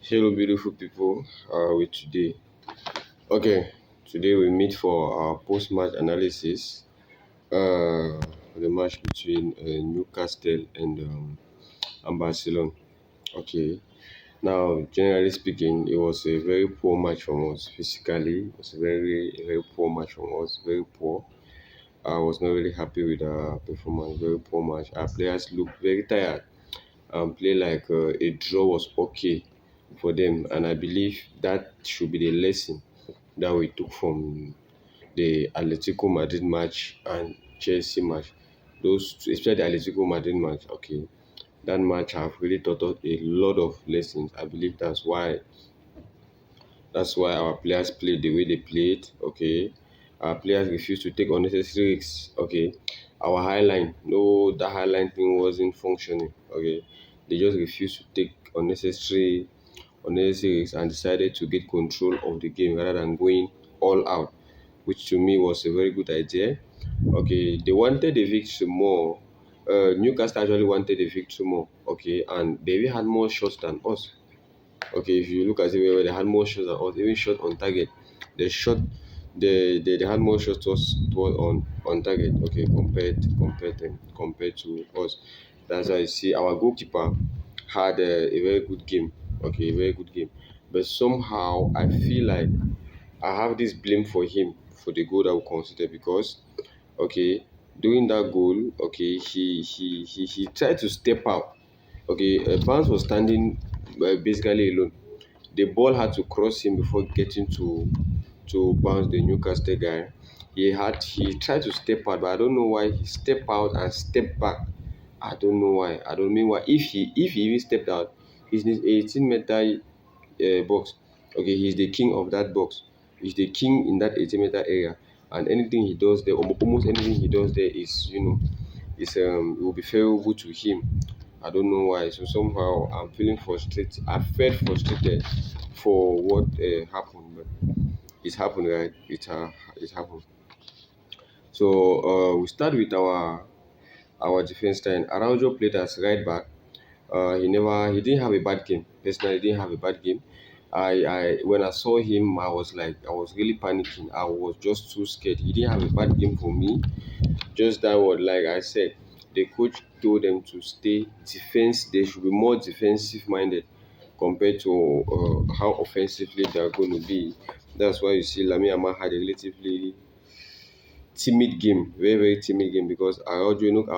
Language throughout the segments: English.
Hello, beautiful people. How are we today? Okay, today we meet for our post-match analysis. The match between Newcastle and Barcelona. Okay. Now, generally speaking, it was a very poor match from us. Physically, it was a very poor match from us. Very poor. I was not really happy with our performance. Very poor match. Our players looked very tired and play like a draw was okay for them. And I believe that should be the lesson that we took from the Atletico Madrid match and Chelsea match. Those, especially the Atletico Madrid match, okay, that match have really taught us a lot of lessons. I believe that's why our players played the way they played. Okay, our players refused to take unnecessary risks. Okay, our high line, no, that high line thing wasn't functioning. Okay, they just refused to take unnecessary risks and decided to get control of the game rather than going all out, which to me was a very good idea. Okay, they wanted the victory more. Newcastle actually wanted the victory more. Okay, and they even had more shots than us. Okay, if you look at it, they had more shots than us, even shot on target. They shot, they had more shots on target. Okay, compared to us. That's why you see our goalkeeper had a very good game. Okay, a very good game. But somehow I feel like I have this blame for him for the goal that we considered because okay, doing that goal, okay, he tried to step out. Okay, Barnes was standing basically alone. The ball had to cross him before getting to bounce the Newcastle guy. He tried to step out, but I don't know why he stepped out and stepped back. I don't know why. I don't mean why. If he even stepped out, he's in his 18-meter box. Okay, he's the king of that box. He's the king in that 18-meter area, and anything he does there, almost anything he does there is it will be favorable to him. I don't know why. So somehow I'm feeling frustrated. I felt frustrated for what happened, but it's happened, right? It happened. So we start with our defense line. Araujo played as right back. He didn't have a bad game. Personally, he didn't have a bad game. I when I saw him, I was really panicking. I was just too scared. He didn't have a bad game for me. Just that word, like I said, the coach told them to stay defense. They should be more defensive minded compared to how offensively they are going to be. That's why you see Lami Yamal had a relatively timid game, very timid game because Araujo not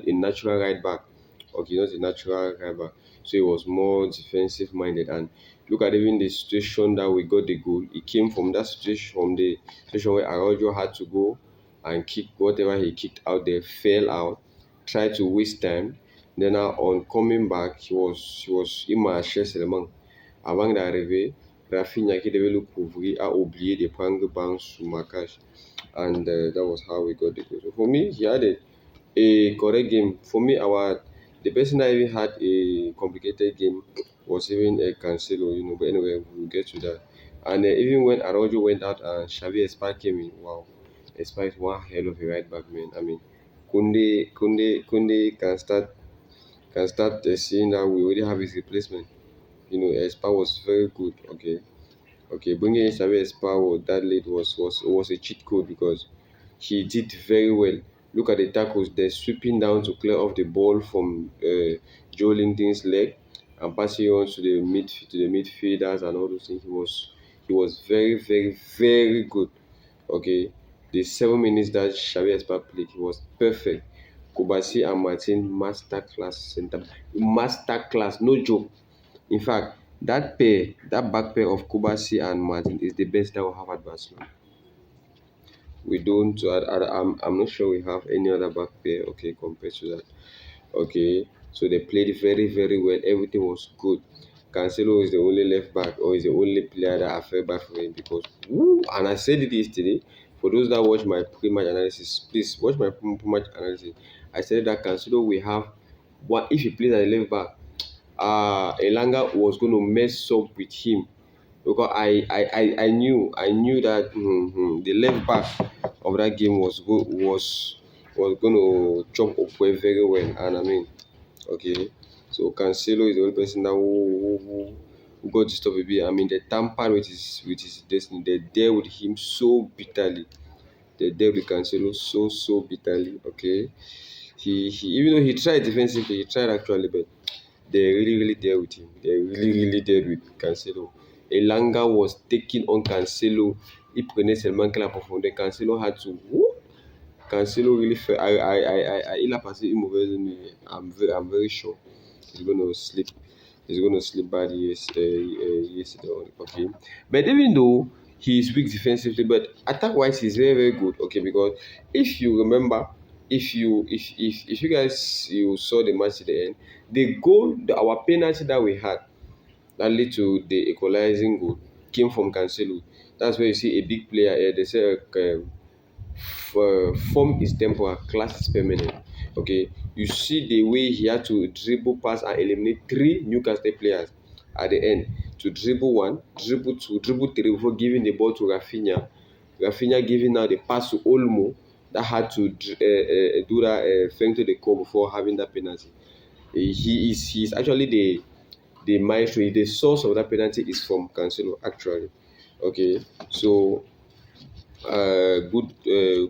a natural right back. Okay, not a natural right back. So he was more defensive minded. And look at even the situation that we got the goal. It came from that situation, from the situation where Araujo had to go and kick whatever he kicked out there, fell out, tried to waste time. Then now on coming back, he was immarché seulement. Avant d'arriver, Rafinha qui devait le couvrir a oublié de prendre banc sous marquage. And that was how we got the goal. So for me, he had a correct game. For me, the person that even had a complicated game was even a Cancelo. But anyway, we'll get to that. And even when Araujo went out and Xavi Espa came in, wow, Espa is one hell of a right back, man. I mean, Kunde can start seeing that we already have his replacement. Espa was very good. Okay, okay, bringing in Xavi Espa that late was a cheat code because he did very well. Look at the tackles; they're sweeping down to clear off the ball from Joe Linton's leg and passing on to the midfielders and all those things. He was very very good. Okay, the 7 minutes that Xavi Espa played, he was perfect. Kubasi and Martin masterclass center, masterclass, no joke. In fact, that back pair of Kubasi and Martin is the best that we have at Barcelona. We don't. I'm not sure we have any other back pair. Okay, compared to that. Okay, so they played very well. Everything was good. Cancelo is the only left back or is the only player that I felt bad for him because woo, and I said it yesterday. For those that watch my pre-match analysis, please watch my pre-match analysis. I said that Cancelo will have what if he plays as a left back. Elanga was going to mess up with him because I knew that the left back of that game was going to chop up very well, and I mean, okay. So Cancelo is the only person that who got disturbed a bit. I mean, they tampered with his destiny. They dealt with him so bitterly. They dealt with Cancelo so bitterly. Okay, he even though he tried defensively, he tried actually, but they really dealt with him. They really dealt with Cancelo. Elanga was taking on Cancelo. Il prenait seulement que la profondeur. Cancelo had to. Cancelo really felt. Il a passé une mauvaise nuit. I'm very sure he's going to sleep. He's going to sleep bad yesterday. Okay, but even though he is weak defensively, but attack wise he's very good. Okay, because if you remember, if you guys you saw the match at the end, our penalty that we had that led to the equalizing goal came from Cancelo. That's where you see a big player here. They say form is temporary, class is permanent. Okay, you see the way he had to dribble, pass, and eliminate three Newcastle players at the end. To dribble one, dribble two, dribble three before giving the ball to Rafinha. Rafinha giving now the pass to Olmo that had to do that fend to the goal before having that penalty. He's actually the maestro. The source of that penalty is from Cancelo actually. Okay, so good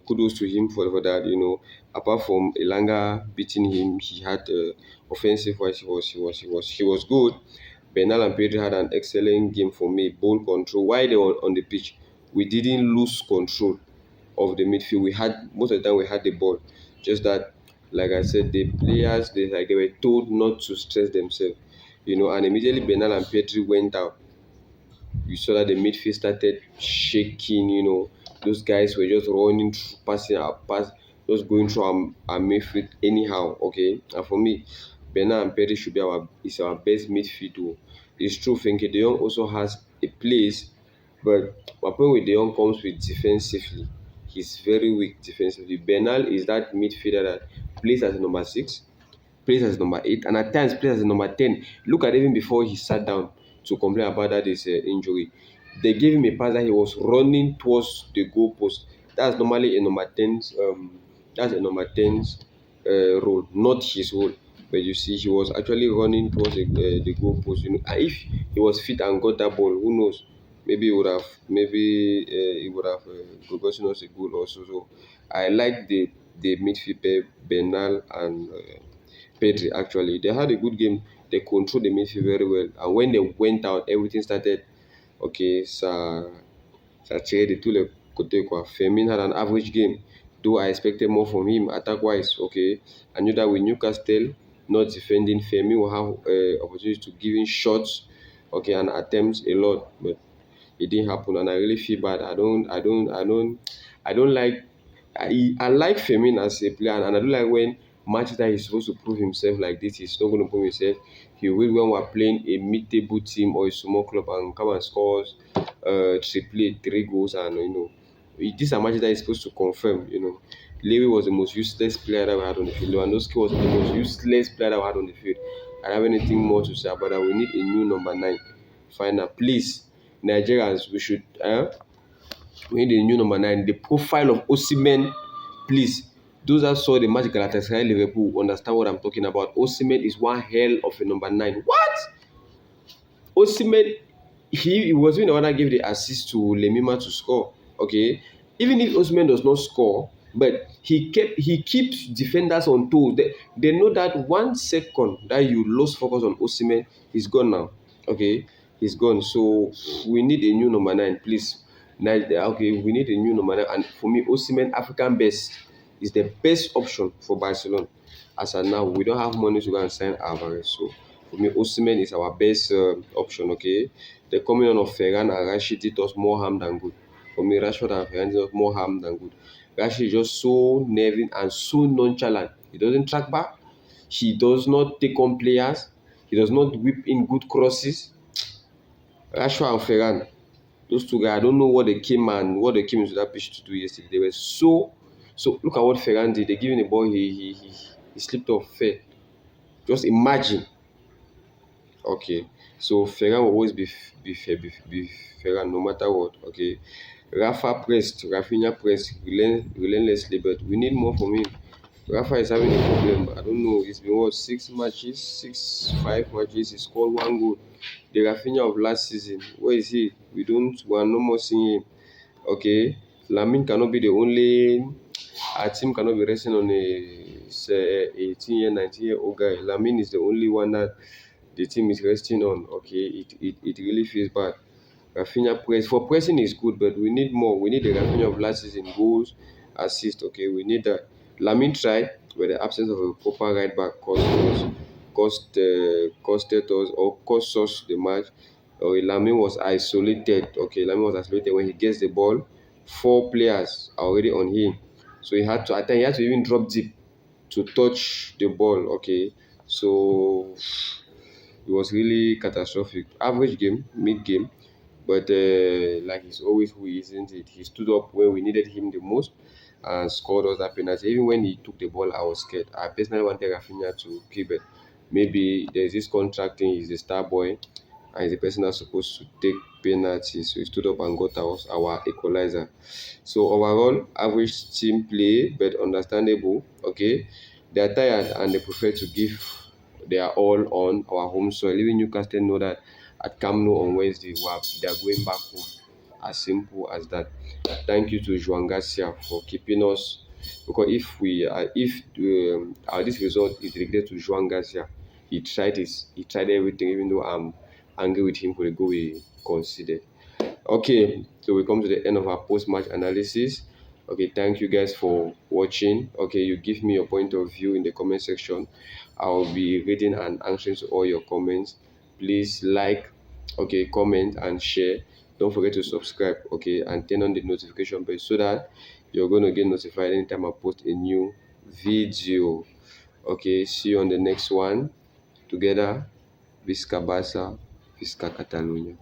kudos to him for that. Apart from Elanga beating him, he had offensive wise. He was good. Bernal and Pedro had an excellent game for me. Ball control. While they were on the pitch, we didn't lose control of the midfield. We had most of the time we had the ball. Just that, like I said, the players they were told not to stress themselves. And immediately Bernal and Pedro went out. You saw that the midfield started shaking. Those guys were just running through, passing our pass, just going through our midfield anyhow. Okay, and for me, Bernard and Pedri should be our best midfield duo. It's true, Frenkie De Jong also has a place, but my point with De Jong comes with defensively. He's very weak defensively. Bernal is that midfielder that plays as a number 6, plays as number 8, and at times plays as number 10. Look at even before he sat down to complain about that his injury. They gave him a pass that he was running towards the goalpost. That's normally a number 10's that's a number 10's role, not his role. But you see, he was actually running towards the goalpost. And if he was fit and got that ball, who knows? Maybe gotten us a goal also. So I like the midfield pair, Bernal and Pedri. Actually, they had a good game. They controlled the midfield very well. And when they went out, everything started. Okay, ça tirait de tous les côtés quoi. Firmino had an average game, though I expected more from him attack wise. Okay, I knew that with Newcastle not defending, Firmino will have opportunity to give in shots, okay, and attempts a lot, but it didn't happen, and I really feel bad. I don't like. I like Firmino as a player, and I don't like when matches that he's supposed to prove himself like this, he's not going to prove himself. He will when we're playing a mid-table team or a small club and come and scores triple 3 goals, and these are matches that he's supposed to confirm. Lewy was the most useless player that we had on the field. Lewandowski was the most useless player that we had on the field. I don't have anything more to say about that. We need a new number 9. Final, please, Nigerians. We need a new number 9. The profile of Osimhen, please. Those that saw the match Galatasaray Liverpool understand what I'm talking about. Osimhen is one hell of a number 9. What? Osimhen, he was the one that gave the assist to Lemima to score. Okay, even if Osimhen does not score, but he keeps defenders on toes. They know that 1 second that you lost focus on Osimhen, he's gone now. Okay, he's gone. So we need a new number 9, please. Okay, we need a new number 9, and for me, Osimhen African best is the best option for Barcelona. As of now, we don't have money to go and sign Alvarez, so for me, Osimhen is our best option. Okay, the coming on of Ferran and Rashid did us more harm than good. For me, Rashford and Ferran did us more harm than good. Rashid is just so nerving and so nonchalant. He doesn't track back. He does not take on players. He does not whip in good crosses. Rashford and Ferran, those two guys, I don't know what they came into that pitch to do yesterday. They were so. Look at what Ferran did. They gave him the ball. He slipped off fair. Just imagine. Okay, so Ferran will always be Ferran no matter what. Okay, Rafinha pressed relentlessly, but we need more from him. Rafa is having a problem. I don't know. It's been what 5 matches. He scored 1 goal. The Rafinha of last season. Where is he? We are no more seeing him. Okay. Lamine cannot be the only. Our team cannot be resting on a 18-year, 19-year-old guy. Lamine is the only one that the team is resting on. Okay. It really feels bad. Rafinha pressing is good, but we need more. We need the Rafinha of last season goals, assist. Okay, we need that. Lamine tried, but the absence of a proper right back costed us or cost us the match. Lamine was isolated. Okay, Lamine was isolated when he gets the ball. 4 players are already on him, so he had to. At times he had to even drop deep to touch the ball. Okay, so it was really catastrophic. Average game, mid game. But like he's always who he is, isn't it? He stood up when we needed him the most and scored us that penalty. Even when he took the ball, I was scared. I personally wanted Rafinha to keep it. Maybe there's this contract thing. He's a star boy, and he's the person that's supposed to take penalties. So he stood up and got our equalizer. So overall, average team play, but understandable. Okay, they are tired and they prefer to give their all on our home soil. Even Newcastle know that at Camp Nou on Wednesday, they are going back home. As simple as that. Thank you to Juan Garcia for keeping us. Because if this result is related to Juan Garcia, he tried everything. Even though I'm angry with him for the goal we considered. Okay, so we come to the end of our post-match analysis. Okay, thank you guys for watching. Okay, you give me your point of view in the comment section. I'll be reading and answering to all your comments. Please like, okay, comment and share. Don't forget to subscribe, okay, and turn on the notification bell so that you're going to get notified anytime I post a new video. Okay, see you on the next one. Together, Visca Barça, Visca Catalunya.